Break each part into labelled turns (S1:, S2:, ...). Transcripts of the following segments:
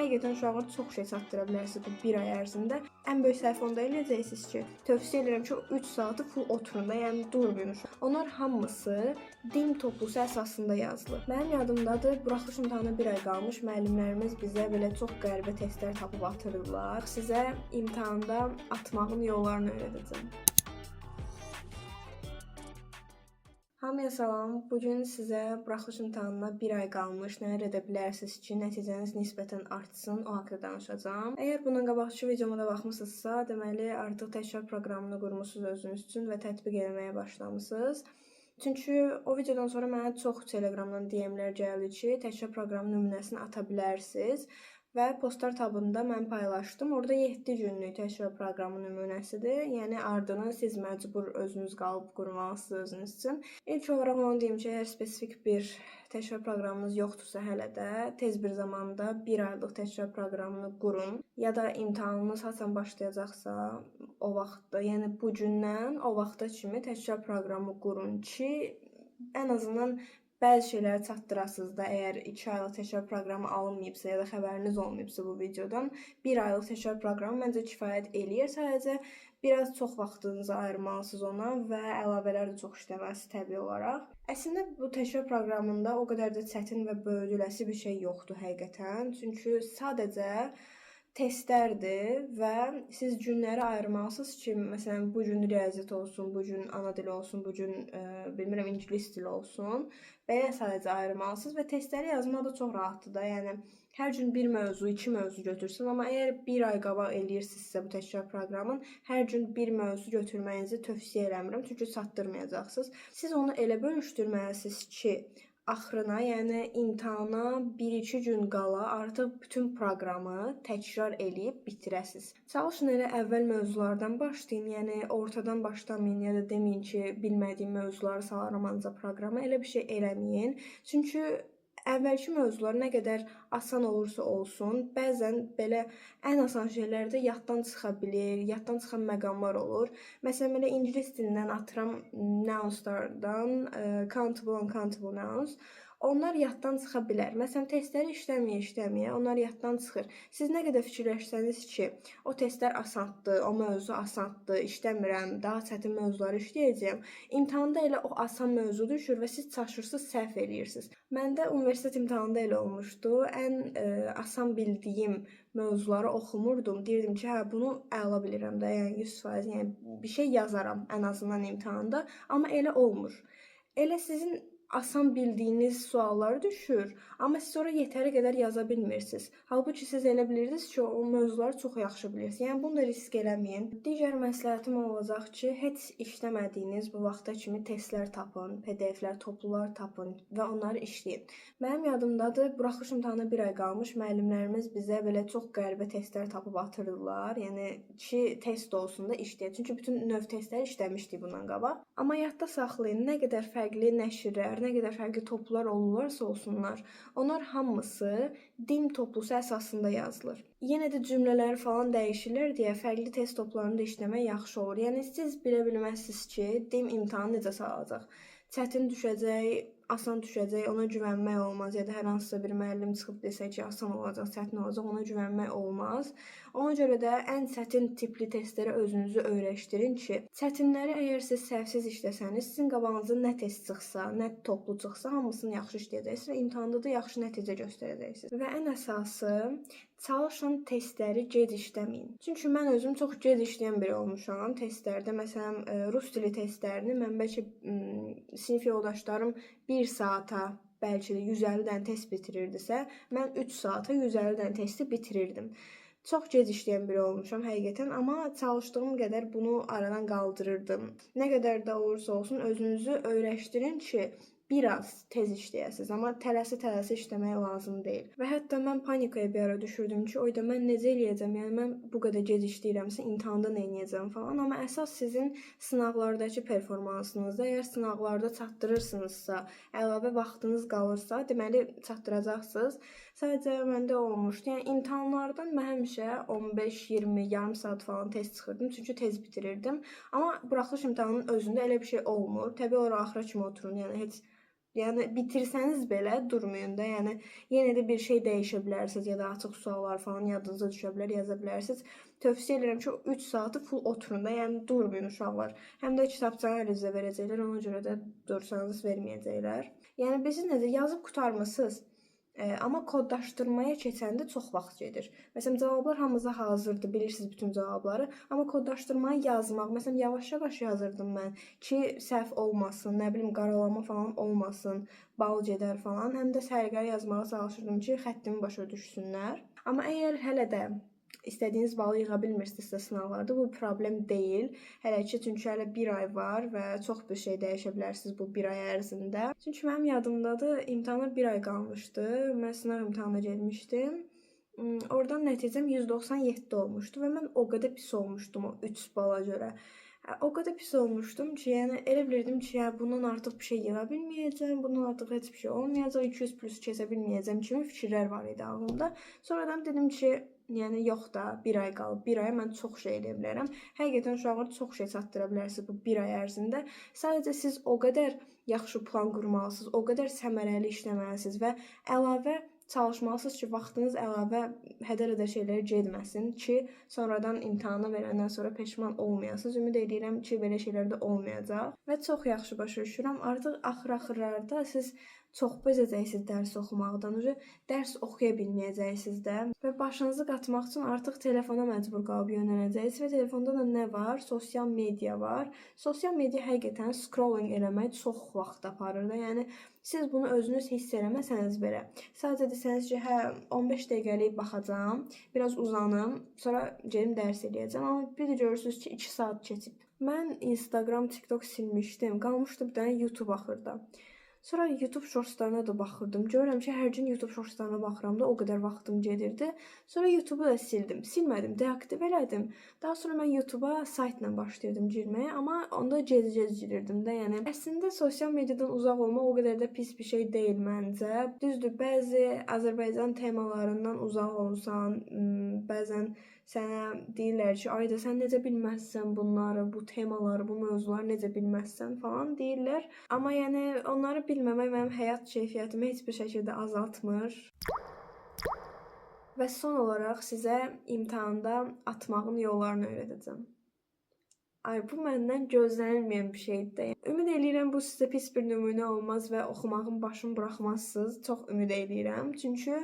S1: həqiqətən uşaqlara çox şey çatdıra bilərsiniz bu 1 ay ərzində. Ən böyük səhv onda eləyəcəksiniz ki, tövsiyə edirəm ki, o 3 saatı full oturun da, yəni durmayın. Onlar hamısı din toplusu əsasında yazılır. Mənim yadımdadır, buraxılış imtahana 1 ay qalmış, müəllimlərimiz bizə belə çox qəribə testlər tapıb atırdılar. Sizə imtahanda atmağın yollarını öyrədəcəm. Hamıya salam. Bugün sizə buraxılış imtahanına 1 ay qalmış nə edə bilərsiniz ki, nəticəniz nisbətən artsın, o haqqda danışacağam. Əgər bundan qabaqçı videoma da baxmısınızsa, deməli artıq təkrar proqramını qurmusunuz özünüz üçün və tətbiq etməyə başlamısınız. Çünki o videodan sonra mənə çox Telegramdan DM-lər gəldi ki, təkrar proqramın nümunəsini ata bilərsiniz. Və postlar tabında mən paylaşdım. Orada 7 günlük təkrar proqramı nümunəsidir. Yəni ardını siz məcbur özünüz qalıb qurmalısınız özünüz üçün. İlk olaraq onu deyim ki, əgər spesifik bir təkrar proqramınız yoxdursa hələ də tez bir zamanda 1 aylıq təkrar proqramını qurun. Ya da imtahanınız haçan başlayacaqsa o vaxtda, yəni bu gündən o vaxta kimi təkrar proqramı qurun ki, ən azından bəzi şeyləri çatdırasınız da, əgər 2 aylıq təkrar proqramı alınmayıbsa ya da xəbəriniz olmayıbsa bu videodan, 1 aylıq təkrar proqramı məncə kifayət eləyir. Sadəcə biraz çox vaxtınızı ayırmalısınız ona və əlavələr də çox işləməlisiniz təbii olaraq. Əslində bu təkrar proqramında o qədər də çətin və böyüdüləsi bir şey yoxdur həqiqətən. Çünki sadəcə testlərdir və siz günləri ayırmalısınız ki, məsələn, bu gün riyaziyyat olsun, bu gün ana dil olsun, bu gün bilmirəm ingilis dili olsun. Belə sadəcə ayırmalısınız və testləri yazmaq da çox rahatdır da. Yəni hər gün bir mövzu, 2 mövzu götürsün, amma əgər 1 ay qabaq eləyirsinizsə bu təkrar proqramın, hər gün bir mövzu götürməyinizi tövsiyə eləmirəm, çünki çatdırmayacaqsınız. Siz onu elə bölüşdürməlisiniz ki, axırına, yəni imtahana 1-2 gün qala artıq bütün proqramı təkrar eləyib bitirəsiniz. Çalışın elə əvvəl mövzulardan başlayın, yəni ortadan başlamayın ya da deməyin ki, bilmədiyim mövzuları salaram ancaq proqrama. Elə bir şey eləməyin. Çünki əvvəlki mövzular nə qədər asan olursa olsun, bəzən belə ən asan şeylər də yaddan çıxa bilir, yaddan çıxan məqamlar olur. Məsələn, belə ingilis dilindən atıram nounslardan, countable, uncountable nouns. Onlar yaddan çıxa bilər. Məsələn, testləri işləməyə, onlar yaddan çıxır. Siz nə qədər fikirləşsəniz ki, o testlər asandır, o mövzu asandır, işləmirəm, daha çətin mövzuları işləyəcəyəm. İmtahanda elə o asan mövzu düşür və siz çaşırsınız, səhv eləyirsiniz. Məndə universitet imtahanında elə olmuşdu. Ən asan bildiyim mövzuları oxumurdum. Deyirdim ki, hə, bunu əla bilirəm də, yəni 100%, yəni bir şey yazaram ən azından imtahanda, amma elə olmur. Elə sizin asan bildiyiniz suallar düşür, amma siz ora yetəri qədər yaza bilmirsiniz. Halbuki siz elə bilirsiniz ki, o mövzuları çox yaxşı bilirsiniz. Yəni bunu da risk eləməyin. Digər məsləhətim olacaq ki, heç işləmədiyiniz bu vaxta kimi testlər tapın, PDF-lər, toplular tapın və onları işləyin. Mənim yadımdadır, buraxılış imtahana 1 ay qalmış, müəllimlərimiz bizə belə çox qəribə testlər tapıb atırdılar. Yəni ki, test olsun da işləyək. Çünki bütün növ testləri işləmişdik bundan qabaq. Amma yadda saxlayın, nə qədər fərqli nəşrlər, nə qədər fərqli toplar olurlarsa olsunlar, onlar hamısı din toplusu əsasında yazılır. Yenə də cümlələri falan dəyişirlər deyə fərqli test toplarını da işləmək yaxşı olur. Yəni siz bilə bilməzsiniz ki, din imtahanı necə salacaq. Çətin düşəcək, asan düşəcək, ona güvənmək olmaz. Ya da hər hansısa bir müəllim çıxıb desə ki, asan olacaq, çətin olacaq, ona güvənmək olmaz. Ona görə də ən çətin tipli testlərə özünüzü öyrəşdirin ki, çətinləri əgər siz səhvsiz işləsəniz, sizin qabağınıza nə test çıxsa, nə toplu çıxsa, hamısını yaxşı işləyəcəksiniz və imtahanda da yaxşı nəticə göstərəcəksiniz. Və ən əsası, çalışın testləri gec işləməyin. Çünki mən özüm çox gec işləyən biri olmuşam testlərdə. Məsələn, rus dili testlərini mən bəlkə sinif yoldaşlarım 1 saata bəlkə də 150 dənə test bitirirdisə, mən 3 saata 150 dənə testi bitirirdim. Çox gec işləyən biri olmuşam həqiqətən, amma çalışdığım qədər bunu aradan qaldırırdım. Nə qədər də olursa olsun özünüzü öyrəşdirin ki, biraz tez işləyəsiniz, amma tələsi işləmək lazım deyil. Və hətta mən panikaya bir ara düşürdüm ki, oyda mən necə eləyəcəm? Yəni mən bu qədər gec işləyirəmsə, imtahanda nə edəcəm falan. Amma əsas sizin sınaqlardakı performansınızda, əgər sınaqlarda çatdırırsınızsa, əlavə vaxtınız qalırsa, deməli çatdıracaqsınız. Sadəcə məndə olmuşdu. Yəni imtahanlardan mən həmişə 15-20, yarım saat falan test çıxırdım, çünki tez bitirirdim. Amma buraxılış imtahanının özündə elə bir şey olmur. Təbii olaraq axıra kimi oturun, yəni heç Yəni bitirsəniz belə durmayın da. Yəni yenə də bir şey dəyişə bilərsiniz ya da açıq suallar falan yadınıza düşə bilər, yaza bilərsiniz. Tövsiyə edirəm ki, o 3 saatı full oturun da. Yəni durmayın uşaqlar. Həm də kitabçanı əlinizə verəcəklər, ona görə də dursanız verməyəcəklər. Yəni biz necə yazıb qurtarmısınız? Amma kodlaşdırmaya keçəndə çox vaxt gedir. Məsələn, cavablar hamımıza hazırdır, bilirsiniz bütün cavabları. Amma kodlaşdırmanı yazmaq, məsələn, yavaş-yavaş yazırdım mən ki, səhv olmasın, nə bilim, qaralama falan olmasın, bal gedər falan. Həm də sərgəli yazmağa çalışırdım ki, xəttimi başa düşsünlər. Amma əgər hələ də istədiyiniz balı yığa bilmirsinizsə sınavlarda, bu problem deyil. Hələ ki, çünki hələ 1 ay var və çox bir şey dəyişə bilərsiniz bu 1 ay ərzində. Çünki mənim yadımdadır, imtahana 1 ay qalmışdı. Mən sınav imtahanına getmişdim. Oradan nəticəm 197 olmuşdu və mən o qədər pis olmuşdum o 3 bala görə. O qədər pis olmuşdum ki, yəni elə bilirdim ki, ya bundan artıq bir şey yığa bilməyəcəm, bundan artıq heç bir şey olmayacaq, 200 plus keçə bilməyəcəm kimi fikirlər var idi ağlımda. Sonradan dedim ki, yəni yox da, 1 ay qalıb. 1 aya mən çox şey edə bilərəm. Həqiqətən uşaqlara çox şey çatdıra bilərsiniz bu 1 ay ərzində. Sadəcə siz o qədər yaxşı plan qurmalısınız, o qədər səmərəli işləməlisiniz və əlavə çalışmalısınız ki, vaxtınız əlavə hədər-hədər şeylərə getməsin ki, sonradan imtahana verəndən sonra peşman olmayasınız. Ümid edirəm ki, belə şeylər də olmayacaq. Və çox yaxşı başa düşürəm. Artıq axır-axırlarda siz çox bezəcəksiniz dərs oxumaqdan. Dərs oxuya bilməyəcəksiniz də və başınızı qatmaq üçün artıq telefona məcbur qalıb yönələcəksiniz və telefonda da nə var? Sosial media var. Sosial media həqiqətən scrolling eləmək çox vaxt aparır da. Yəni siz bunu özünüz hiss eləməsəniz belə, sadəcə desəniz ki, hə 15 dəqiqəlik baxacağam, biraz uzanım, sonra gedim dərs eləyəcəm, amma bir də görürsüz ki, 2 saat keçib. Mən Instagram, TikTok silmişdim, qalmışdı bir dənə YouTube axırda. Sonra YouTube shortslarına da baxırdım. Görürəm ki, hər gün YouTube shortslarına baxıram da o qədər vaxtım gedirdi. Sonra YouTube'u da sildim. Silmədim, deaktiv elədim. Daha sonra mən YouTube'a saytla başlayırdım girməyə, amma onda gec-gec girirdim də. Yəni əslində sosial mediadan uzaq olmaq o qədər də pis bir şey deyil məncə. Düzdür, bəzi Azərbaycan temalarından uzaq olsan, bəzən sənə deyirlər ki, ayda sən necə bilməzsən bunları, bu temaları, bu mövzuları necə bilməzsən falan deyirlər. Amma yəni onları bilməmək mənim həyat keyfiyyətimi heç bir şəkildə azaltmır. Və son olaraq sizə imtahanda atmağın yollarını öyrədəcəm. Ay, bu məndən gözlənilməyən bir şeydir. Ümid eləyirəm bu sizə pis bir nümunə olmaz və oxumağın başını buraxmazsınız. Çox ümid eləyirəm. Çünki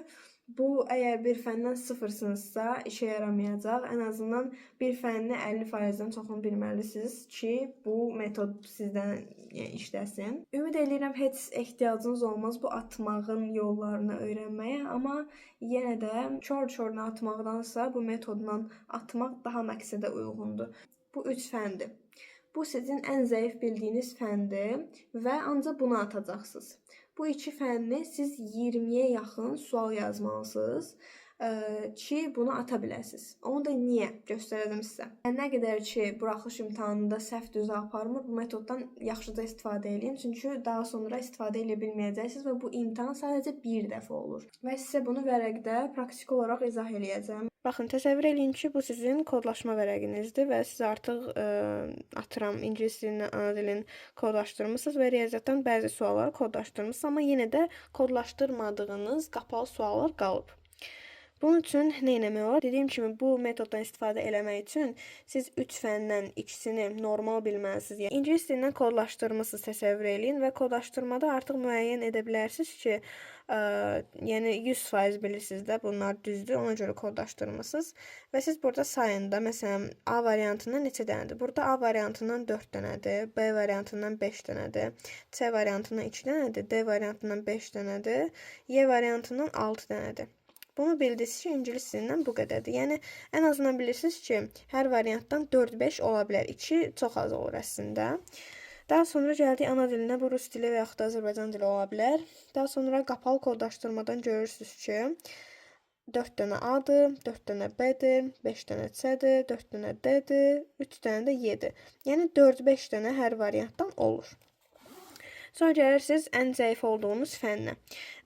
S1: bu əgər bir fəndən sıfırsınızsa işə yaramayacaq. Ən azından bir fənni 50%-dən çoxunu bilməlisiniz ki, bu metod sizdən işləsin. Ümid eləyirəm heç ehtiyacınız olmaz bu atmağın yollarını öyrənməyə, amma yenə də kör-körünə atmaqdansa bu metodla atmaq daha məqsədə uyğundur. Bu 3 fəndir. Bu sizin ən zəif bildiyiniz fəndir və ancaq bunu atacaqsınız. Bu 2 fənni siz 20-yə yaxın sual yazmalısınız ki, bunu ata biləsiniz. Onu da niyə göstərəcəm sizə. Nə qədər ki, buraxılış imtahanında səhv düzə aparmır, bu metoddan yaxşıca istifadə edin. Çünki daha sonra istifadə edə bilməyəcəksiniz və bu imtahan sadəcə bir dəfə olur. Və sizə bunu vərəqdə praktik olaraq izah eləyəcəm. Baxın, təsəvvür eləyin ki, bu sizin kodlaşma vərəqinizdir və siz artıq atıram ingilis dilinin, ana dilin kodlaşdırmısınız və riyaziyyatdan bəzi sualları kodlaşdırmısınız, amma yenə də kodlaşdırmadığınız qapalı suallar qalıb. Bunun üçün nə etmək olar? Dediyim kimi, bu metoddan istifadə eləmək üçün siz 3 fəndən ikisini normal bilməlisiniz. Yəni, ingilis dilindən kodlaşdırmısınız, təsəvvür eləyin və kodlaşdırmada artıq müəyyən edə bilərsiniz ki, yəni 100% bilirsiniz də bunlar düzdür, ona görə kodlaşdırmısınız. Və siz burada sayında, məsələn, A variantından neçə dənədir? Burada A variantından 4 dənədir, B variantından 5 dənədir, C variantından 2 dənədir, D variantından 5 dənədir, Y variantından 6 dənədir. Bunu bildiniz ki, ingilis dilindən bu qədərdir. Yəni, ən azından bilirsiniz ki, hər variantdan 4-5 ola bilər. 2 çox az olur əslində. Daha sonra gəldik ana dilinə, bu rus dili və yaxud da Azərbaycan dili ola bilər. Daha sonra qapalı kodlaşdırmadan görürsünüz ki, 4 dənə A-dır, 4 dənə B-dir, 5 dənə C-dir, 4 dənə D-dir, 3 dənə də Y-dir. Yəni, 4-5 dənə hər variantdan olur. Sonra gəlirsiniz ən zəif olduğunuz fənnə.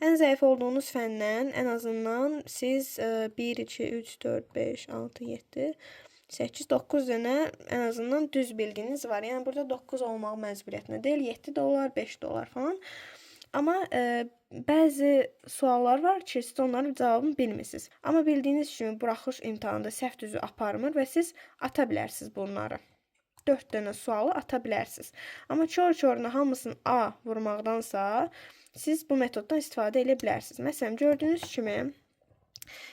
S1: Ən zəif olduğunuz fəndən ən azından siz 1, 2, 3, 4, 5, 6, 7, 8, 9 dənə ən azından düz bildiyiniz var. Yəni burada 9 olmaq məcburiyyətində deyil, 7 də olar, 5 də olar falan. Amma bəzi suallar var ki, siz onların cavabını bilmirsiniz. Amma bildiyiniz kimi buraxılış imtahanında səhv düzü aparmır və siz ata bilərsiniz bunları. 4 dənə sualı ata bilərsiniz. Amma çor-çoruna hamısını A vurmaqdansa, siz bu metoddan istifadə edə bilərsiniz. Məsələn, gördüyünüz kimi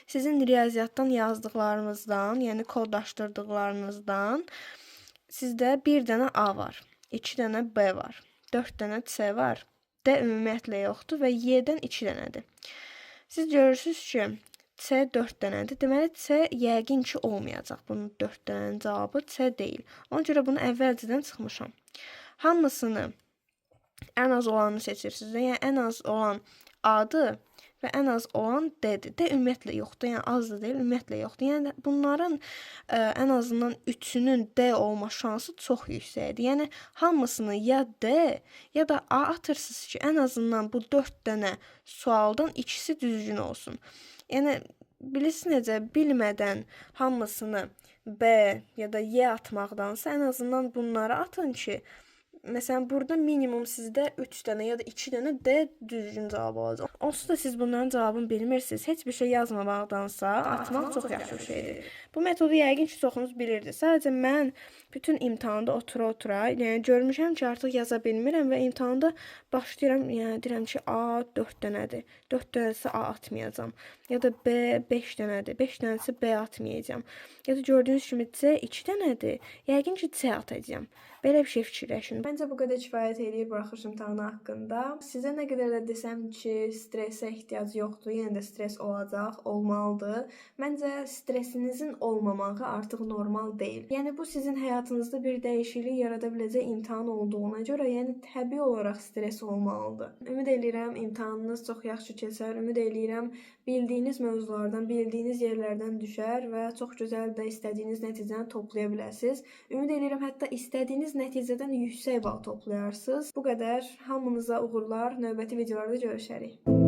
S1: sizin riyaziyyatdan yazdıqlarınızdan, yəni kodlaşdırdıqlarınızdan sizdə 1 dənə A var, 2 dənə B var, 4 dənə C var. D ümumiyyətlə yoxdur və Y-dən 2 dənədir. Siz görürsünüz ki, C 4 dənədir. Deməli, C yəqin ki, olmayacaq. Bunun 4 dənənin cavabı C deyil. Ona görə bunu əvvəlcədən çıxmışam. Hamısını ən az olanı seçirsiniz. Yəni, ən az olan A-dır və ən az olan D-dir. D ümumiyyətlə yoxdur. Yəni, az da deyil, ümumiyyətlə yoxdur. Yəni, bunların ən azından 3-ünün D olma şansı çox yüksəkdir. Yəni, hamısını ya D, ya da A atırsınız ki, ən azından bu 4 dənə sualdan ikisi düzgün olsun. Yəni, bilirsiniz necə, bilmədən hamısını B ya da Y atmaqdansa, ən azından bunları atın ki, məsələn, burada minimum sizdə 3 dənə ya da 2 dənə D düzgün cavab olacaq. Onsuz da siz bunların cavabını bilmirsiniz. Heç bir şey yazmamaqdansa atmaq çox yaxşı bir şeydir. Bu metodu yəqin ki, çoxunuz bilirsiniz. Sadəcə mən bütün imtahanda otura-otura, yəni görmüşəm ki, artıq yaza bilmirəm və imtahanda başlayıram, yəni deyirəm ki, A 4 dənədir. 4 dənəsi A atmayacağam. Ya da B 5 dənədir. 5 dənəsi B atmayacağam. Ya da gördüyünüz kimi C 2 dənədir. Yəqin ki, C atacağam. Belə bir şey fikirləşin. Məncə bu qədər kifayət edir buraxılış imtahanı haqqında. Sizə nə qədər də desəm ki, stresə ehtiyac yoxdur, yenə də stres olacaq, olmalıdır. Məncə stresinizin olmamağı artıq normal deyil. Yəni bu sizin həyatınızda bir dəyişiklik yarada biləcək imtahan olduğuna görə, yəni təbii olaraq stres olmalıdır. Ümid eləyirəm imtahanınız çox yaxşı keçər. Ümid eləyirəm bildiyiniz mövzulardan, bildiyiniz yerlərdən düşər və çox gözəl də istədiyiniz nəticəni toplaya biləsiniz. Ümid eləyirəm hətta istədiyiniz nəticədən yüksək bal toplayarsınız. Bu qədər. Hamınıza uğurlar. Növbəti videolarda görüşərik.